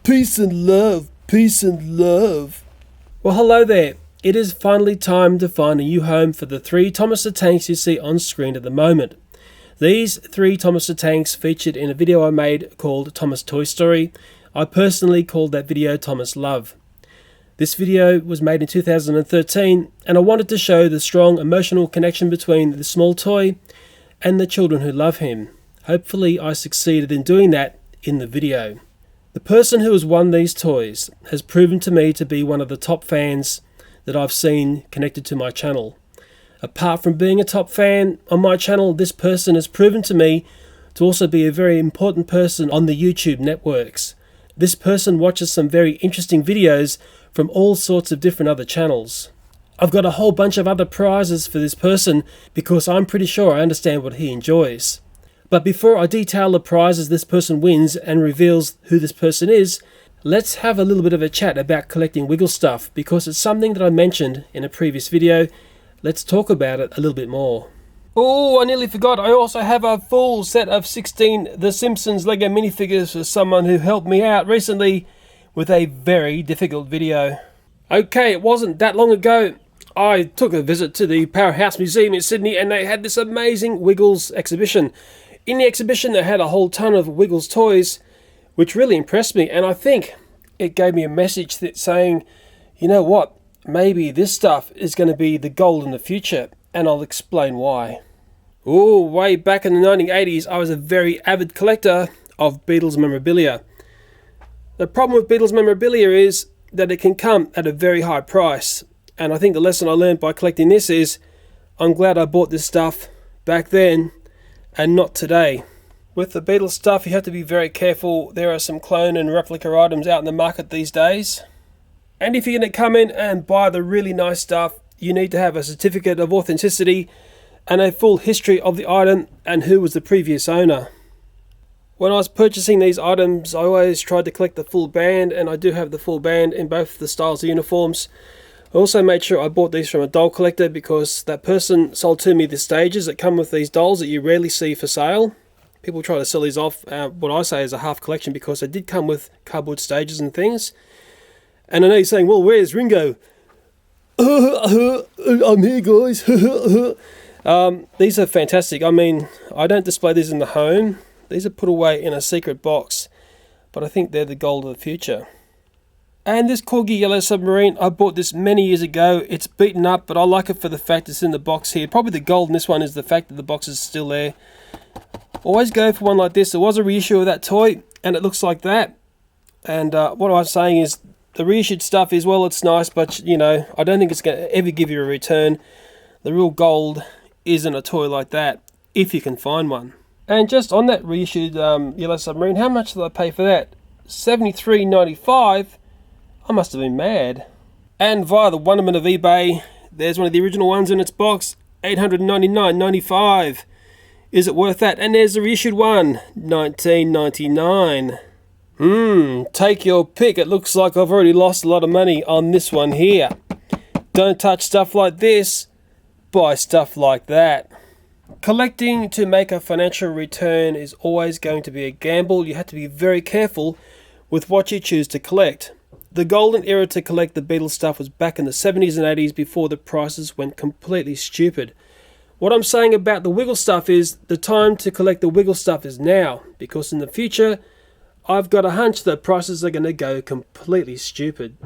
Peace and love, peace and love. Well, hello there. It is finally time to find a new home for the 3 Thomas the Tanks you see on screen at the moment. These 3 Thomas the Tanks featured in a video I made called Thomas Toy Story. I personally called that video Thomas Love. This video was made in 2013 and I wanted to show the strong emotional connection between the small toy and the children who love him. Hopefully I succeeded in doing that in the video. The person who has won these toys has proven to me to be one of the top fans that I've seen connected to my channel. Apart from being a top fan on my channel, this person has proven to me to also be a very important person on the YouTube networks. This person watches some very interesting videos from all sorts of different other channels. I've got a whole bunch of other prizes for this person because I'm pretty sure I understand what he enjoys. But before I detail the prizes this person wins and reveals who this person is, let's have a little bit of a chat about collecting Wiggle stuff because it's something that I mentioned in a previous video. Let's talk about it a little bit more. Oh, I nearly forgot. I also have a full set of 16 The Simpsons Lego minifigures for someone who helped me out recently with a very difficult video. Okay, it wasn't that long ago. I took a visit to the Powerhouse Museum in Sydney and they had this amazing Wiggles exhibition. In the exhibition they had a whole ton of Wiggles toys, which really impressed me, and I think it gave me a message that saying, you know what, maybe this stuff is going to be the gold in the future, and I'll explain why. Oh, way back in the 1980s I was a very avid collector of Beatles memorabilia. The problem with Beatles memorabilia is that it can come at a very high price, and I think the lesson I learned by collecting this is I'm glad I bought this stuff back then and not today. With the Beatles stuff you have to be very careful. There are some clone and replica items out in the market these days. And if you're going to come in and buy the really nice stuff, you need to have a certificate of authenticity and a full history of the item and who was the previous owner. When I was purchasing these items I always tried to collect the full band, and I do have the full band in both the styles of uniforms. I also made sure I bought these from a doll collector because that person sold to me the stages that come with these dolls that you rarely see for sale. People try to sell these off, what I say is a half collection, because they did come with cardboard stages and things. And I know you're saying, well, where's Ringo? I'm here, guys. These are fantastic. I mean, I don't display these in the home. These are put away in a secret box, but I think they're the gold of the future. And this Corgi Yellow Submarine, I bought this many years ago. It's beaten up, but I like it for the fact it's in the box here. Probably the gold in this one is the fact that the box is still there. Always go for one like this. There was a reissue of that toy, and it looks like that. And what I was saying is, the reissued stuff is, well, it's nice, but, you know, I don't think it's going to ever give you a return. The real gold isn't a toy like that, if you can find one. And just on that reissued Yellow Submarine, how much did I pay for that? $73.95. I must have been mad. And via the wonderment of eBay, there's one of the original ones in its box, $899.95. Is it worth that? And there's the reissued one, $19.99. Take your pick. It looks like I've already lost a lot of money on this one here. Don't touch stuff like this, buy stuff like that. Collecting to make a financial return is always going to be a gamble. You have to be very careful with what you choose to collect. The golden era to collect the Beatles stuff was back in the 70s and 80s before the prices went completely stupid. What I'm saying about the Wiggle stuff is the time to collect the Wiggle stuff is now, because in the future I've got a hunch that prices are going to go completely stupid.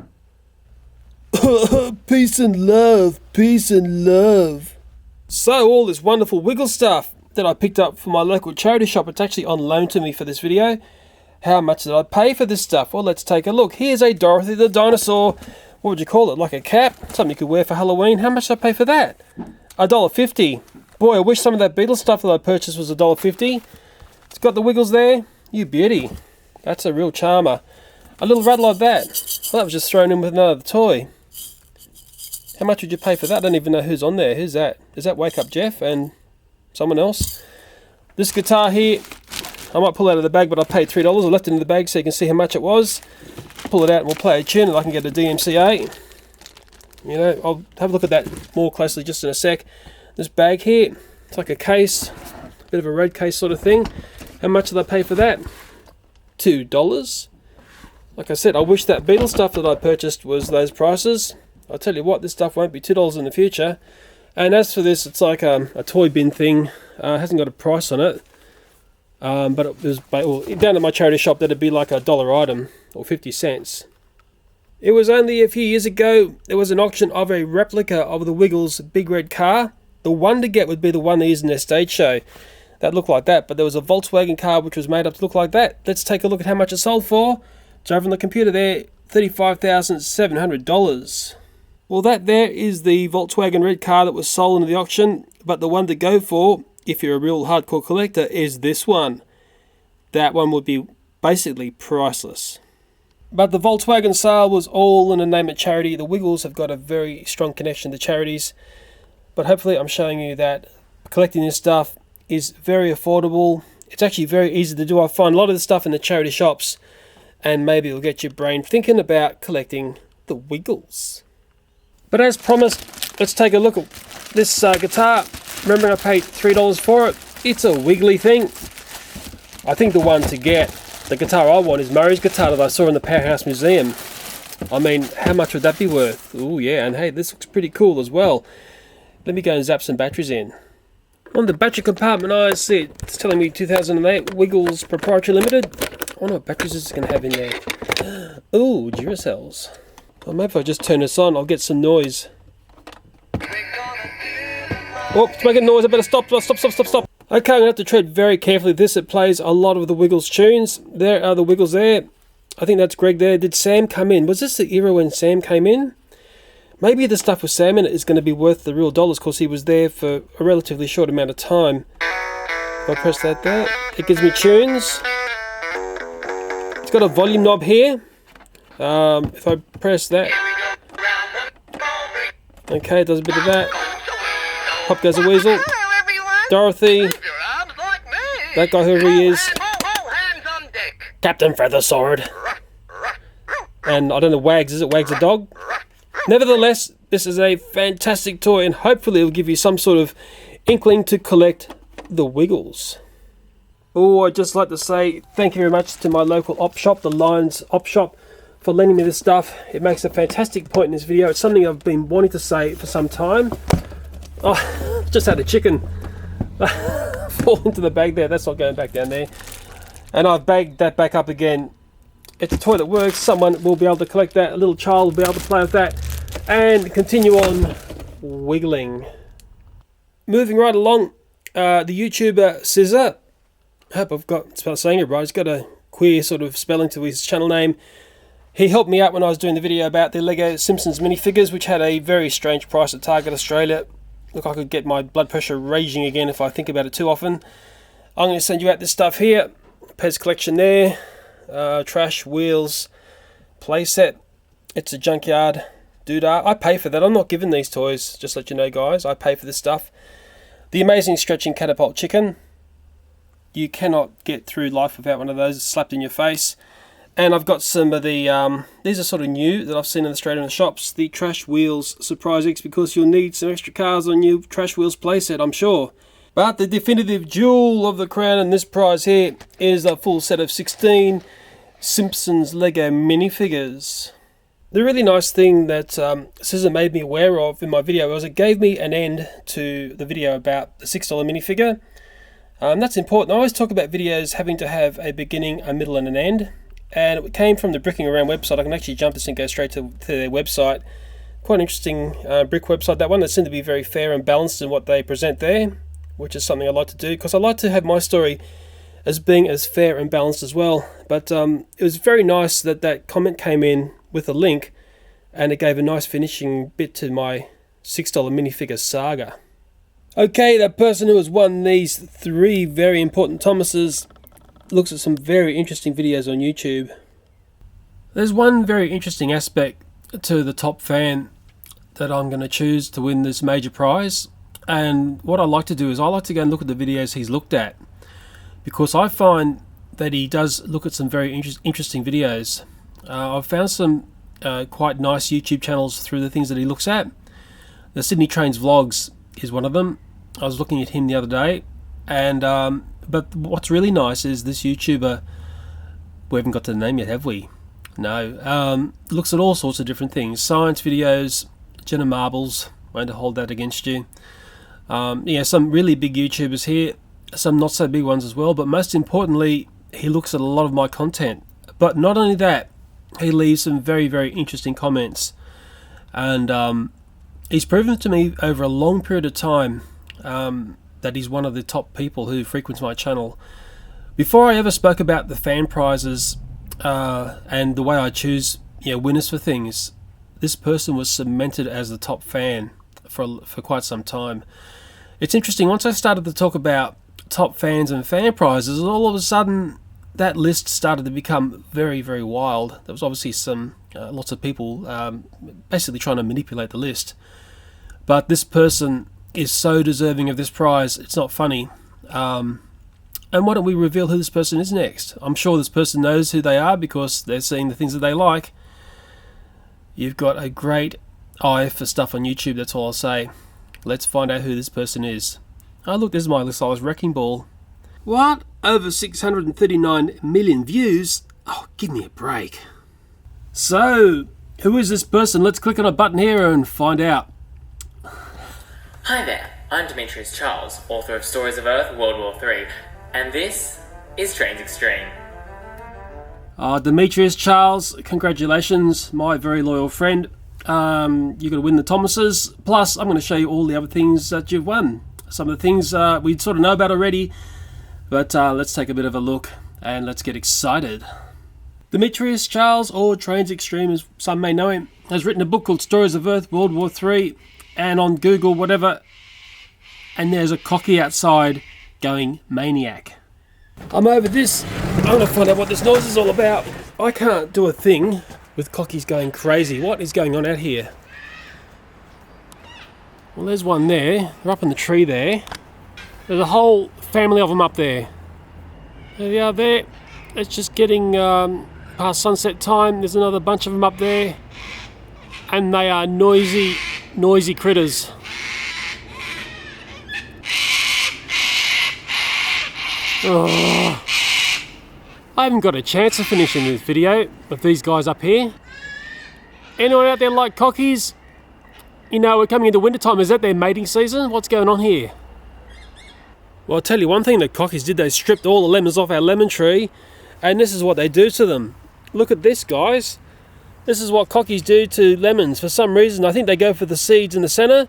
Peace and love, peace and love. So all this wonderful Wiggle stuff that I picked up from my local charity shop, it's actually on loan to me for this video. How much did I pay for this stuff? Well, let's take a look. Here's a Dorothy the dinosaur. What would you call it? Like a cap? Something you could wear for Halloween. How much did I pay for that? $1.50. Boy, I wish some of that Beatles stuff that I purchased was $1.50. It's got the Wiggles there. You beauty. That's a real charmer. A little rat like that. Well, that was just thrown in with another toy. How much would you pay for that? I don't even know who's on there. Who's that? Is that Wake Up Jeff and someone else? This guitar here, I might pull it out of the bag, but I paid $3. I left it in the bag so you can see how much it was. Pull it out and we'll play a tune and I can get a DMCA. You know, I'll have a look at that more closely just in a sec. This bag here, it's like a case, a bit of a red case sort of thing. How much did I pay for that? $2. Like I said, I wish that Beatles stuff that I purchased was those prices. I'll tell you what, this stuff won't be $2 in the future. And as for this, it's like a toy bin thing. It hasn't got a price on it. But it was, well, down at my charity shop, that'd be like $1 item, or 50 cents. It was only a few years ago, there was an auction of a replica of the Wiggles' big red car. The one to get would be the one they used in their stage show. That looked like that, but there was a Volkswagen car which was made up to look like that. Let's take a look at how much it sold for. It's over on the computer there, $35,700. Well, that there is the Volkswagen red car that was sold in the auction, but the one to go for, if you're a real hardcore collector, is this one. That one would be basically priceless. But the Volkswagen sale was all in the name of charity. The Wiggles have got a very strong connection to charities. But hopefully I'm showing you that collecting this stuff is very affordable. It's actually very easy to do. I find a lot of the stuff in the charity shops, and maybe it'll get your brain thinking about collecting the Wiggles. But as promised, let's take a look at this guitar. Remember I paid $3 for it. It's a wiggly thing. I think the one to get, the guitar I want, is Murray's guitar that I saw in the Powerhouse Museum. I mean, how much would that be worth? Oh yeah, and hey, this looks pretty cool as well. Let me go and zap some batteries in. On the battery compartment, I see it's telling me 2008 Wiggles Proprietary Limited. I wonder what batteries this is going to have in there. Ooh, Duracells. Well, maybe if I just turn this on, I'll get some noise. Oh, it's making noise. I better stop. Okay, I'm going to have to tread very carefully with this. It plays a lot of the Wiggles tunes. There are the Wiggles there. I think that's Greg there. Did Sam come in? Was this the era when Sam came in? Maybe the stuff with Sam in it is going to be worth the real dollars because he was there for a relatively short amount of time. If I press that there, it gives me tunes. It's got a volume knob here. If I press that, okay, it does a bit of that. Pop goes a weasel. Dorothy. That guy, whoever he is. Captain Feathersword. And I don't know, Wags, is it Wags the dog? Nevertheless, this is a fantastic toy, and hopefully it'll give you some sort of inkling to collect the Wiggles. Oh, I'd just like to say thank you very much to my local op shop, the Lions Op Shop, for lending me this stuff. It makes a fantastic point in this video. It's something I've been wanting to say for some time. Oh, just had a chicken fall into the bag there. That's not going back down there. And I've bagged that back up again. It's a toy that works. Someone will be able to collect that. A little child will be able to play with that and continue on wiggling. Moving right along, the YouTuber Scissor. I hope I've got saying it right. He's got a queer sort of spelling to his channel name. He helped me out when I was doing the video about the Lego Simpsons minifigures, which had a very strange price at Target Australia. Look, I could get my blood pressure raging again if I think about it too often. I'm going to send you out this stuff here. Pez collection there. Trash, wheels, playset. It's a junkyard doodah. I pay for that. I'm not giving these toys, just to let you know, guys. I pay for this stuff. The amazing stretching Catapult Chicken. You cannot get through life without one of those slapped in your face. And I've got some of the, these are sort of new that I've seen in Australia in the shops. The Trash Wheels Surprise X, because you'll need some extra cars on your Trash Wheels playset, I'm sure. But the definitive jewel of the crown in this prize here is a full set of 16 Simpsons Lego minifigures. The really nice thing that Scissor made me aware of in my video was it gave me an end to the video about the $6 minifigure. That's important. I always talk about videos having to have a beginning, a middle and an end. And it came from the Bricking Around website. I can actually jump this and go straight to their website. Quite an interesting brick website, that one. That seemed to be very fair and balanced in what they present there, which is something I like to do, because I like to have my story as being as fair and balanced as well. But it was very nice that that comment came in with a link, and it gave a nice finishing bit to my $6 minifigure saga. Okay, that person who has won these 3 very important Thomases looks at some very interesting videos on YouTube. There's one very interesting aspect to the top fan that I'm going to choose to win this major prize. And what I like to do is I like to go and look at the videos he's looked at, because I find that he does look at some very interesting videos. I've found some quite nice YouTube channels through the things that he looks at. The Sydney Trains Vlogs is one of them. I was looking at him the other day, and but what's really nice is this YouTuber, we haven't got to the name yet, have we? No, looks at all sorts of different things. Science videos, Jenna Marbles, won't hold that against you. Yeah, some really big YouTubers here, some not so big ones as well, but most importantly, he looks at a lot of my content. But not only that, he leaves some very, very interesting comments. And he's proven to me over a long period of time that he's one of the top people who frequents my channel. Before I ever spoke about the fan prizes and the way I choose winners for things, this person was cemented as the top fan for quite some time. It's interesting, once I started to talk about top fans and fan prizes, all of a sudden that list started to become very, very wild. There was obviously some lots of people basically trying to manipulate the list. But this person is so deserving of this prize, it's not funny. And why don't we reveal who this person is next? I'm sure this person knows who they are because they're seeing the things that they like. You've got a great eye for stuff on YouTube, that's all I'll say. Let's find out who this person is. Oh look, there's my little size wrecking ball. What? Over 639 million views? Oh, give me a break. So, who is this person? Let's click on a button here and find out. Hi there, I'm Demetrius Charles, author of Stories of Earth, World War III, and this is TrainsXtreme. Demetrius Charles, congratulations, my very loyal friend. You're going to win the Thomases. Plus, I'm going to show you all the other things that you've won. Some of the things we sort of know about already, but let's take a bit of a look and let's get excited. Demetrius Charles, or TrainsXtreme as some may know him, has written a book called Stories of Earth, World War III, and on Google, whatever, and there's a cocky outside going maniac. I'm over this. I'm going to find out what this noise is all about. I can't do a thing with cockies going crazy. What is going on out here? Well, there's one there. They're up in the tree there. There's a whole family of them up there. There they are there. It's just getting past sunset time. There's another bunch of them up there. And they are noisy, noisy critters. Oh. I haven't got a chance of finishing this video with these guys up here. Anyone out there like cockies? You know, we're coming into winter time. Is that their mating season? What's going on here? Well, I'll tell you one thing that cockies did. They stripped all the lemons off our lemon tree, and this is what they do to them. Look at this, guys. This is what cockies do to lemons. For some reason, I think they go for the seeds in the center.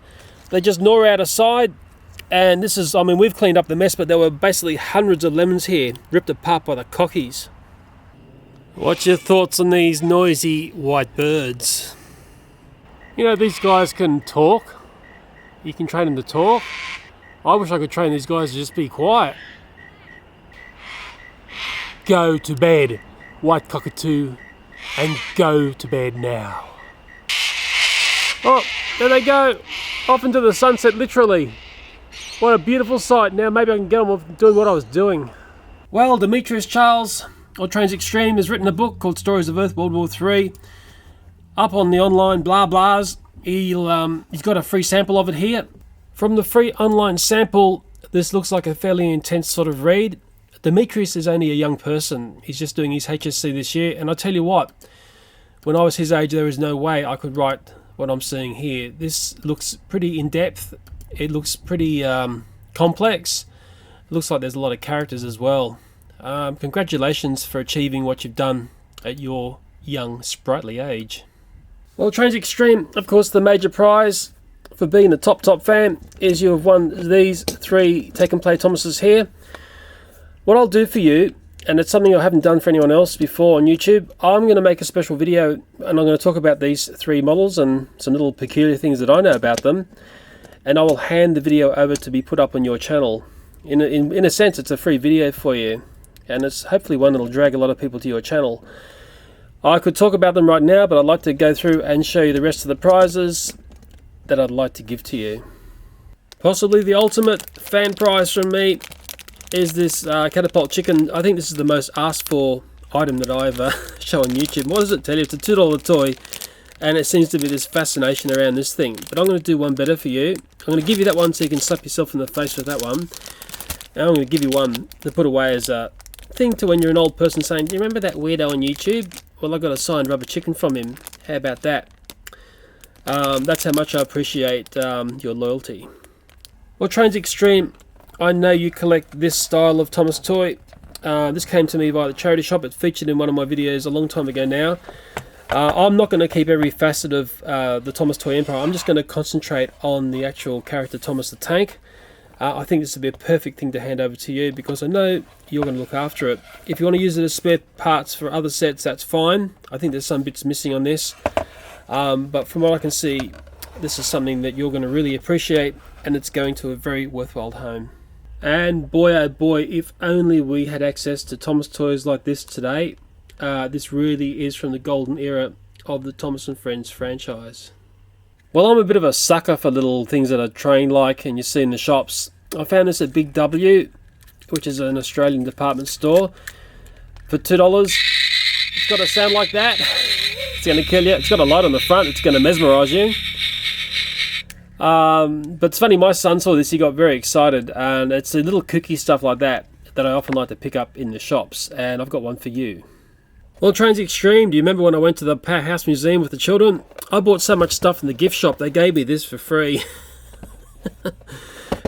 They just gnaw out a side. And this is, I mean, we've cleaned up the mess, but there were basically hundreds of lemons here, ripped apart by the cockies. What's your thoughts on these noisy white birds? You know, these guys can talk. You can train them to talk. I wish I could train these guys to just be quiet. Go to bed, white cockatoo, and go to bed now. Oh, there they go, off into the sunset, literally. What a beautiful sight. Now maybe I can get on with doing what I was doing. Well, Demetrius Charles, or TrainsXtreme, has written a book called Stories of Earth, World War III. Up on the online blah blahs. He's got a free sample of it here. From the free online sample, this looks like a fairly intense sort of read. Demetrius is only a young person. He's just doing his HSC this year. And I tell you what, when I was his age, there is no way I could write what I'm seeing here. This looks pretty in-depth. It looks pretty complex. It looks like there's a lot of characters as well. Congratulations for achieving what you've done at your young, sprightly age. Well, TrainsXtreme, of course, the major prize for being the top fan is you have won these 3 Take and Play Thomases here. What I'll do for you, and it's something I haven't done for anyone else before on YouTube, I'm going to make a special video and I'm going to talk about these 3 models and some little peculiar things that I know about them. And I will hand the video over to be put up on your channel. In a sense, it's a free video for you, and it's hopefully one that will drag a lot of people to your channel. I could talk about them right now, but I'd like to go through and show you the rest of the prizes that I'd like to give to you. Possibly the ultimate fan prize from me is this Catapult Chicken. I think this is the most asked for item that I ever show on YouTube. What does it tell you? It's a $2 toy. And it seems to be this fascination around this thing. But I'm going to do one better for you. I'm going to give you that one so you can slap yourself in the face with that one. And I'm going to give you one to put away as a thing to when you're an old person saying, do you remember that weirdo on YouTube? Well, I got a signed rubber chicken from him. How about that? That's how much I appreciate your loyalty. Well, TrainsXtreme, I know you collect this style of Thomas toy. This came to me via the charity shop. It featured in one of my videos a long time ago now. I'm not going to keep every facet of the Thomas Toy Empire. I'm just going to concentrate on the actual character Thomas the Tank. I think this would be a perfect thing to hand over to you because I know you're going to look after it. If you want to use it as spare parts for other sets, that's fine. I think there's some bits missing on this. But from what I can see, this is something that you're going to really appreciate, and it's going to a very worthwhile home. And boy oh boy, if only we had access to Thomas toys like this today. This really is from the golden era of the Thomas & Friends franchise. Well, I'm a bit of a sucker for little things that are train-like and you see in the shops. I found this at Big W, which is an Australian department store, for $2. It's got a sound like that. It's going to kill you. It's got a light on the front. It's going to mesmerise you. But it's funny, my son saw this, he got very excited, and it's a little kooky stuff like that that I often like to pick up in the shops, and I've got one for you. Well, TrainsXtreme, do you remember when I went to the Powerhouse Museum with the children? I bought so much stuff in the gift shop, they gave me this for free.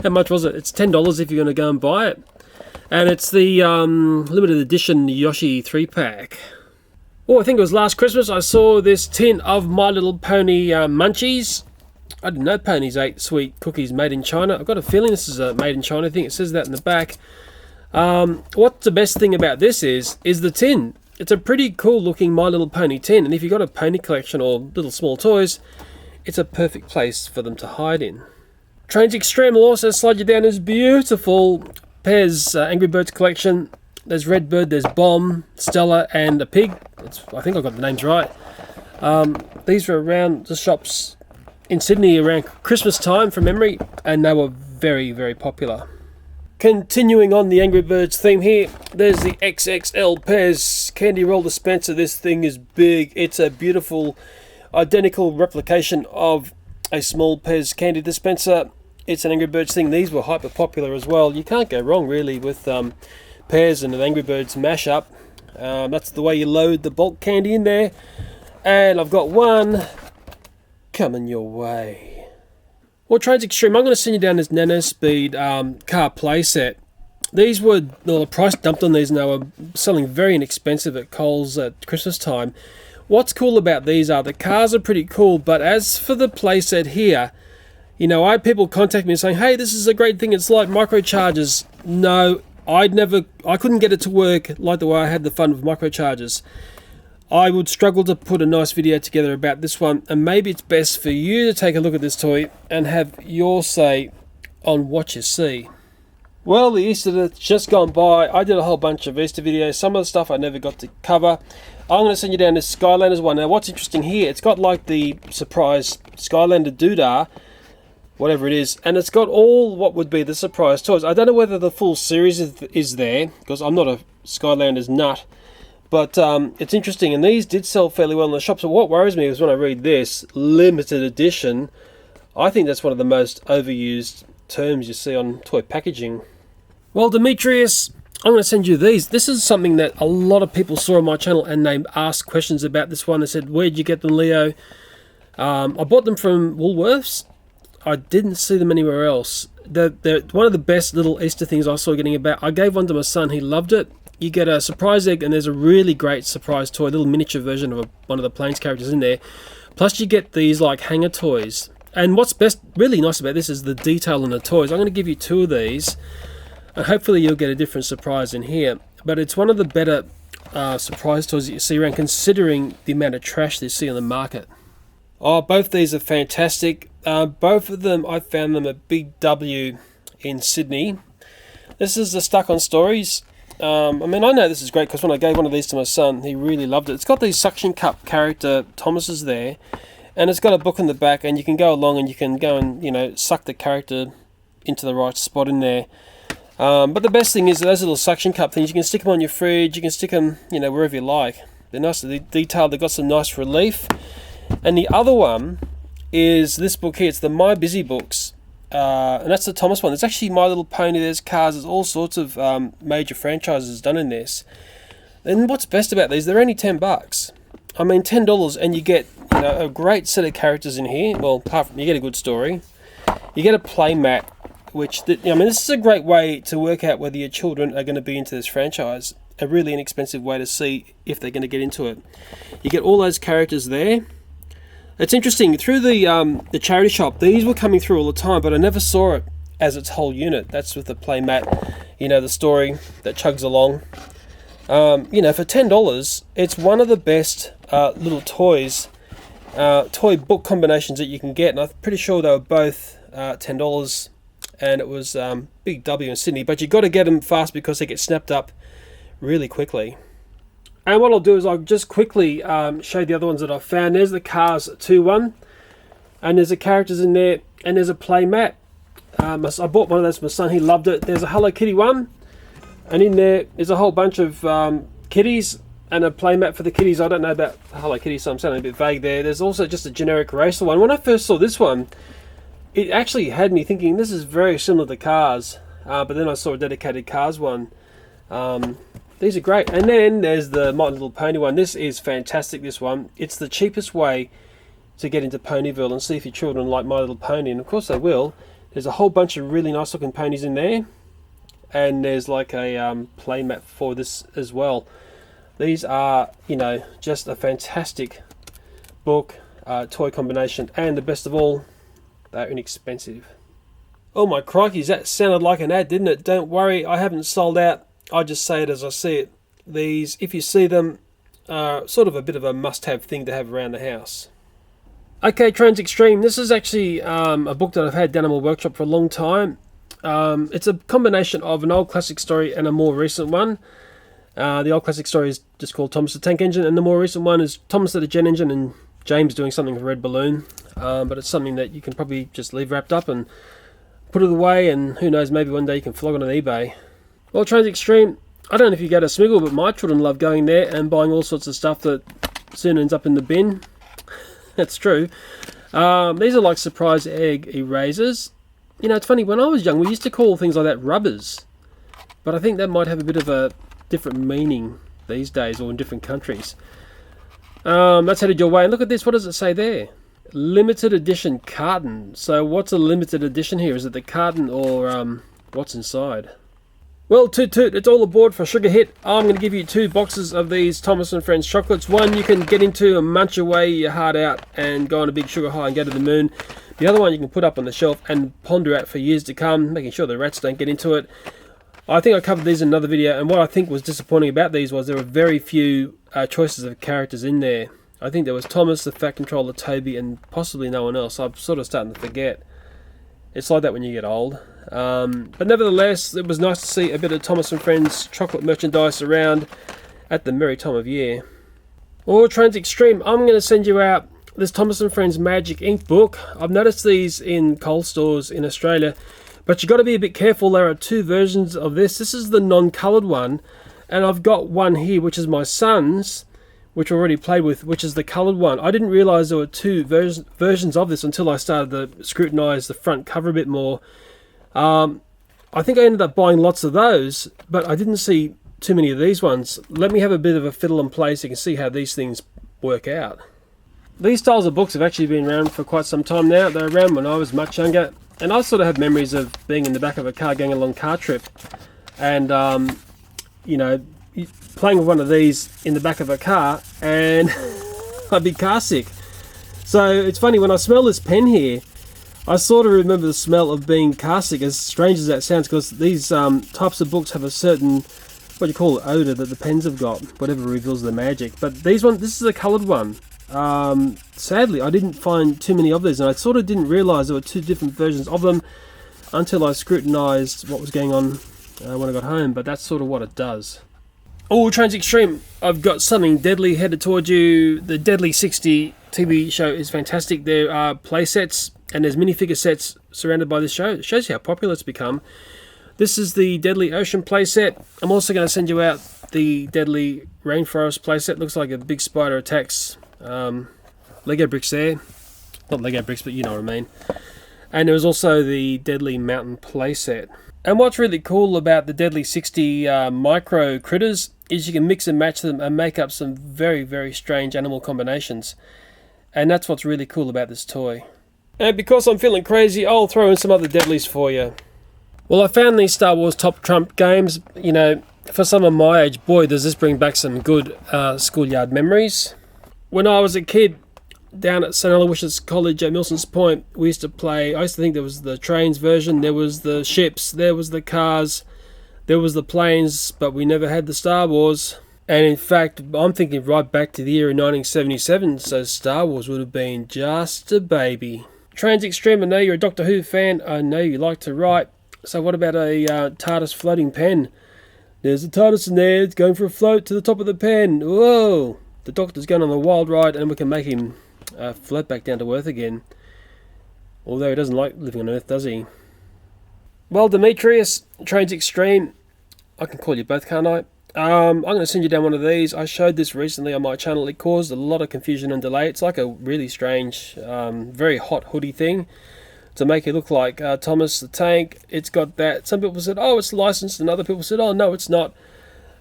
How much was it? It's $10 if you're going to go and buy it. And it's the limited edition Yoshi 3-pack. Oh, I think it was last Christmas I saw this tin of My Little Pony munchies. I didn't know ponies ate sweet cookies made in China. I've got a feeling this is a made in China thing. It says that in the back. What's the best thing about this is the tin. It's a pretty cool looking My Little Pony tin, and if you've got a pony collection or little small toys, it's a perfect place for them to hide in. TrainsXtreme will also slide you down this beautiful Pez Angry Birds collection. There's Redbird, there's Bomb, Stella, and a pig. I think I got the names right. These were around the shops in Sydney around Christmas time from memory, and they were very, very popular. Continuing on the Angry Birds theme here, there's the XXL Pez candy roll dispenser. This thing is big. It's a beautiful, identical replication of a small Pez candy dispenser. It's an Angry Birds thing. These were hyper popular as well. You can't go wrong really with Pez and an Angry Birds mashup. That's the way you load the bulk candy in there. And I've got one coming your way. Well, TrainsXtreme, I'm going to send you down this Nano Speed car playset. These were, well, the price dumped on these and they were selling very inexpensive at Coles at Christmas time. What's cool about these are the cars are pretty cool, but as for the playset here, you know, I had people contact me saying, hey, this is a great thing, it's like microchargers. No, I couldn't get it to work like the way I had the fun with microchargers. I would struggle to put a nice video together about this one, and maybe it's best for you to take a look at this toy and have your say on what you see. Well, the Easter that's just gone by, I did a whole bunch of Easter videos. Some of the stuff I never got to cover. I'm going to send you down this Skylanders one. Now, what's interesting here, it's got like the surprise Skylander doodah, whatever it is, and it's got all what would be the surprise toys. I don't know whether the full series is there, because I'm not a Skylanders nut. But it's interesting, and these did sell fairly well in the shop. So what worries me is when I read this, limited edition, I think that's one of the most overused terms you see on toy packaging. Well, Demetrius, I'm going to send you these. This is something that a lot of people saw on my channel, and they asked questions about this one. They said, where'd you get them, Leo? I bought them from Woolworths. I didn't see them anywhere else. They're one of the best little Easter things I saw getting about. I gave one to my son. He loved it. You get a surprise egg, and there's a really great surprise toy, a little miniature version of one of the Planes characters in there. Plus you get these like hanger toys. And what's really nice about this is the detail in the toys. I'm going to give you two of these, and hopefully you'll get a different surprise in here. But it's one of the better surprise toys that you see around, considering the amount of trash they see on the market. Oh, both these are fantastic. Both of them, I found them at Big W in Sydney. This is the Stuck on Stories. I mean, I know this is great because when I gave one of these to my son, he really loved it. It's got these suction cup character Thomases there, and it's got a book in the back, and you can go along and you can go and, you know, suck the character into the right spot in there. But the best thing is those little suction cup things, you can stick them on your fridge, you can stick them, you know, wherever you like. They're nicely detailed, they've got some nice relief. And the other one is this book here. It's the My Busy books. And that's the Thomas one. There's actually My Little Pony, there's Cars, there's all sorts of major franchises done in this. And what's best about these, they're only $10. I mean, $10 and you get, you know, a great set of characters in here. Well, apart from you get a good story, you get a play mat, which I mean, this is a great way to work out whether your children are going to be into this franchise. A really inexpensive way to see if they're going to get into it. You get all those characters there. It's interesting, through the charity shop, these were coming through all the time, but I never saw it as its whole unit. That's with the play mat, you know, the story that chugs along. You know, for $10, it's one of the best little toys, toy book combinations that you can get, and I'm pretty sure they were both $10, and it was Big W in Sydney, but you got to get them fast because they get snapped up really quickly. And what I'll do is I'll just quickly show you the other ones that I've found. There's the Cars 2 one, and there's the characters in there, and there's a play mat. I bought one of those for my son, he loved it. There's a Hello Kitty one, and in there is a whole bunch of kitties and a play mat for the kitties. I don't know about Hello Kitty, so I'm sounding a bit vague there. There's also just a generic racer one. When I first saw this one, it actually had me thinking this is very similar to Cars, but then I saw a dedicated Cars one. These are great. And then there's the My Little Pony one. This is fantastic, this one. It's the cheapest way to get into Ponyville and see if your children like My Little Pony, and of course they will. There's a whole bunch of really nice looking ponies in there, and there's like a play mat for this as well. These are, you know, just a fantastic book, toy combination, and the best of all, they're inexpensive. Oh my crikeys, that sounded like an ad, didn't it? Don't worry, I haven't sold out. I just say it as I see it. These, if you see them, are sort of a bit of a must-have thing to have around the house. Okay, TrainsXtreme. This is actually a book that I've had down in my workshop for a long time. It's a combination of an old classic story and a more recent one. The old classic story is just called Thomas the Tank Engine, and the more recent one is Thomas the Jet Engine and James doing something with a red balloon. But it's something that you can probably just leave wrapped up and put it away, and who knows, maybe one day you can flog it on eBay. Well, TrainsXtreme, I don't know if you go to Smiggle, but my children love going there and buying all sorts of stuff that soon ends up in the bin. That's true. These are like surprise egg erasers. You know, it's funny, when I was young, we used to call things like that rubbers. But I think that might have a bit of a different meaning these days, or in different countries. That's headed your way. And look at this, what does it say there? Limited edition carton. So what's a limited edition here? Is it the carton or what's inside? Well, toot toot, it's all aboard for Sugar Hit. I'm going to give you 2 boxes of these Thomas & Friends chocolates. One you can get into and munch away your heart out and go on a big sugar high and go to the moon. The other one you can put up on the shelf and ponder at for years to come, making sure the rats don't get into it. I think I covered these in another video, and what I think was disappointing about these was there were very few choices of characters in there. I think there was Thomas, the Fat Controller, Toby, and possibly no one else. I'm sort of starting to forget. It's like that when you get old. But nevertheless, it was nice to see a bit of Thomas & Friends chocolate merchandise around at the merry time of year. Or TrainsXtreme, I'm going to send you out this Thomas & Friends Magic Ink book. I've noticed these in Coles stores in Australia, but you've got to be a bit careful. There are 2 versions of this. This is the non-coloured one, and I've got one here, which is my son's, which I already played with, which is the coloured one. I didn't realise there were 2 versions of this until I started to scrutinise the front cover a bit more. I think I ended up buying lots of those, but I didn't see too many of these ones. Let me have a bit of a fiddle and play so you can see how these things work out. These styles of books have actually been around for quite some time now. They were around when I was much younger, and I sort of have memories of being in the back of a car going a long car trip, and you know, playing with one of these in the back of a car, and I'd be car sick. So it's funny, when I smell this pen here, I sort of remember the smell of being car sick, as strange as that sounds, because these types of books have a certain, what do you call it, odour that the pens have got, whatever reveals the magic. But this is a coloured one. Sadly, I didn't find too many of these, and I sort of didn't realise there were 2 different versions of them until I scrutinised what was going on when I got home, but that's sort of what it does. Oh, TrainsXtreme, I've got something deadly headed towards you. The Deadly 60 TV show is fantastic. There are play sets and there's minifigure sets surrounded by this show. It shows you how popular it's become. This is the Deadly Ocean playset. I'm also going to send you out the Deadly Rainforest playset. Looks like a big spider attacks Lego bricks there. Not Lego bricks, but you know what I mean. And there was also the Deadly Mountain playset. And what's really cool about the Deadly 60 micro critters is you can mix and match them and make up some very, very strange animal combinations. And that's what's really cool about this toy. And because I'm feeling crazy, I'll throw in some other deadlies for you. Well, I found these Star Wars Top Trump games. You know, for someone my age, boy, does this bring back some good schoolyard memories. When I was a kid, down at St. Aloysius College at Milson's Point, we used to play, I used to think there was the trains version, there was the ships, there was the cars, there was the planes, but we never had the Star Wars. And in fact, I'm thinking right back to the year of 1977, so Star Wars would have been just a baby. TrainsXtreme, I know you're a Doctor Who fan, I know you like to write, so what about a TARDIS floating pen? There's a TARDIS in there, it's going for a float to the top of the pen, whoa! The Doctor's going on a wild ride and we can make him float back down to Earth again. Although he doesn't like living on Earth, does he? Well, Demetrius, TrainsXtreme, I can call you both, can't I? I'm going to send you down one of these. I showed this recently on my channel. It caused a lot of confusion and delay. It's like a really strange, very hot hoodie thing to make it look like Thomas the Tank. It's got that. Some people said, oh, it's licensed, and other people said, oh, no, it's not.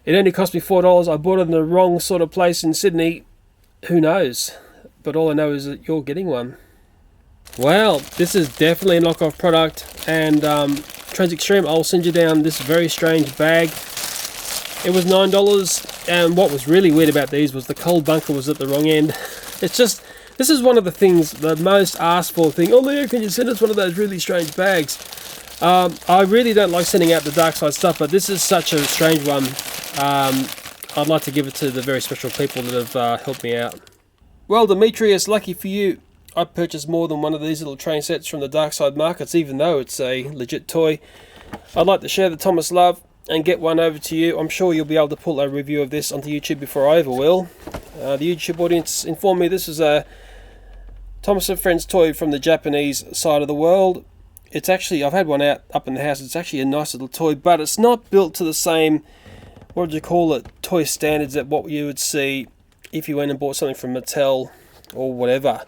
It only cost me $4. I bought it in the wrong sort of place in Sydney. Who knows? But all I know is that you're getting one. Well, this is definitely a knockoff product, and TrainsXtreme, I'll send you down this very strange bag. It was $9, and what was really weird about these was the cold bunker was at the wrong end. It's just, this is one of the things, the most asked for thing. Oh, Leo, can you send us one of those really strange bags? I really don't like sending out the dark side stuff, but this is such a strange one. I'd like to give it to the very special people that have helped me out. Well, Demetrius, lucky for you, I purchased more than one of these little train sets from the dark side markets, even though it's a legit toy. I'd like to share the Thomas love and get one over to you. I'm sure you'll be able to pull a review of this onto YouTube before I ever will. The YouTube audience informed me this is a Thomas and Friends toy from the Japanese side of the world. It's actually, I've had one up in the house, it's actually a nice little toy, but it's not built to the same, what would you call it, toy standards that what you would see if you went and bought something from Mattel or whatever.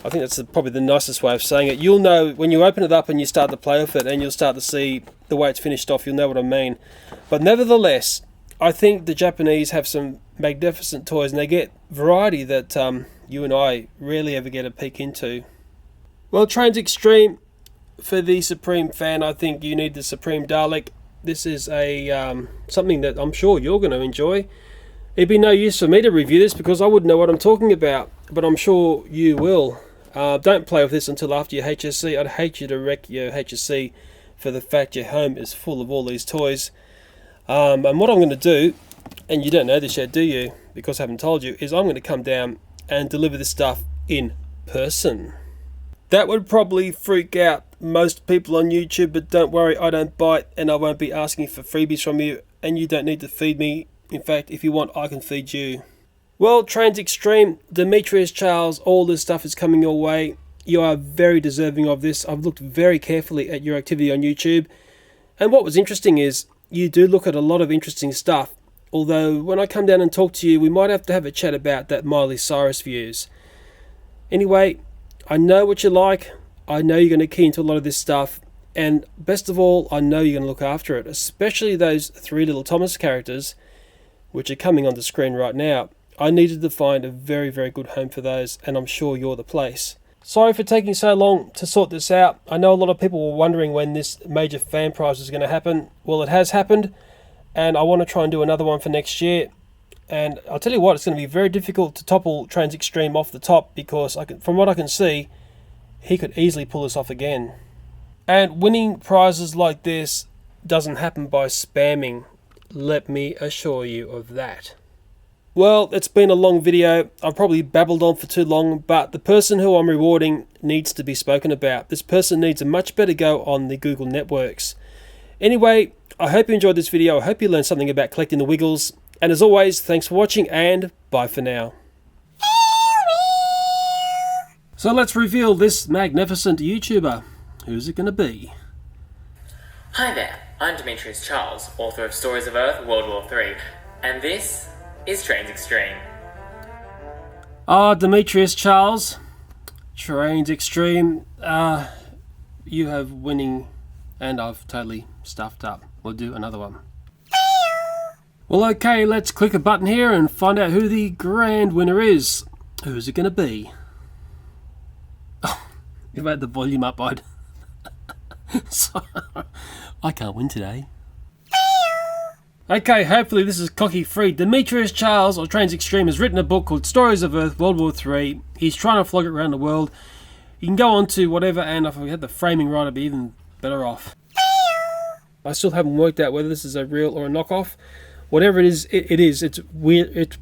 I think that's probably the nicest way of saying it. You'll know when you open it up and you start to play with it and you'll start to see the way it's finished off, you'll know what I mean. But nevertheless, I think the Japanese have some magnificent toys and they get variety that you and I rarely ever get a peek into. Well, TrainsXtreme, for the Supreme fan, I think you need the Supreme Dalek. This is a something that I'm sure you're going to enjoy. It'd be no use for me to review this because I wouldn't know what I'm talking about, but I'm sure you will. Don't play with this until after your HSC. I'd hate you to wreck your HSC for the fact your home is full of all these toys. And what I'm going to do, and you don't know this yet, do you? Because I haven't told you, is I'm going to come down and deliver this stuff in person. That would probably freak out most people on YouTube, but don't worry, I don't bite and I won't be asking for freebies from you, and you don't need to feed me. In fact, if you want, I can feed you. Well, TrainsXtreme, Demetrius Charles, all this stuff is coming your way. You are very deserving of this. I've looked very carefully at your activity on YouTube. And what was interesting is, you do look at a lot of interesting stuff. Although, when I come down and talk to you, we might have to have a chat about that Miley Cyrus views. Anyway, I know what you like. I know you're going to key into a lot of this stuff. And best of all, I know you're going to look after it. Especially those 3 little Thomas characters, which are coming on the screen right now. I needed to find a very, very good home for those, and I'm sure you're the place. Sorry for taking so long to sort this out. I know a lot of people were wondering when this major fan prize was going to happen. Well, it has happened, and I want to try and do another one for next year. And I'll tell you what, it's going to be very difficult to topple TrainsXtreme off the top, because from what I can see, he could easily pull this off again. And winning prizes like this doesn't happen by spamming. Let me assure you of that. Well, it's been a long video. I've probably babbled on for too long, but the person who I'm rewarding needs to be spoken about. This person needs a much better go on the Google networks. Anyway, I hope you enjoyed this video. I hope you learned something about collecting the Wiggles. And as always, thanks for watching and bye for now. So let's reveal this magnificent YouTuber. Who's it going to be? Hi there, I'm Demetrius Charles, author of Stories of Earth, World War 3, and this is TrainsXtreme. Demetrius Charles, TrainsXtreme, you have winning, and I've totally stuffed up. We'll do another one. Well, okay, let's click a button here and find out who the grand winner is. Who's it going to be? Oh, if I had the volume up, I'd... Sorry, I can't win today. Okay, hopefully this is cocky free. Demetrius Charles, or TrainsXtreme, has written a book called Stories of Earth, World War III. He's trying to flog it around the world. You can go on to whatever, and if I had the framing right, I'd be even better off. I still haven't worked out whether this is a real or a knockoff. Whatever it is, it is. It's weird. It's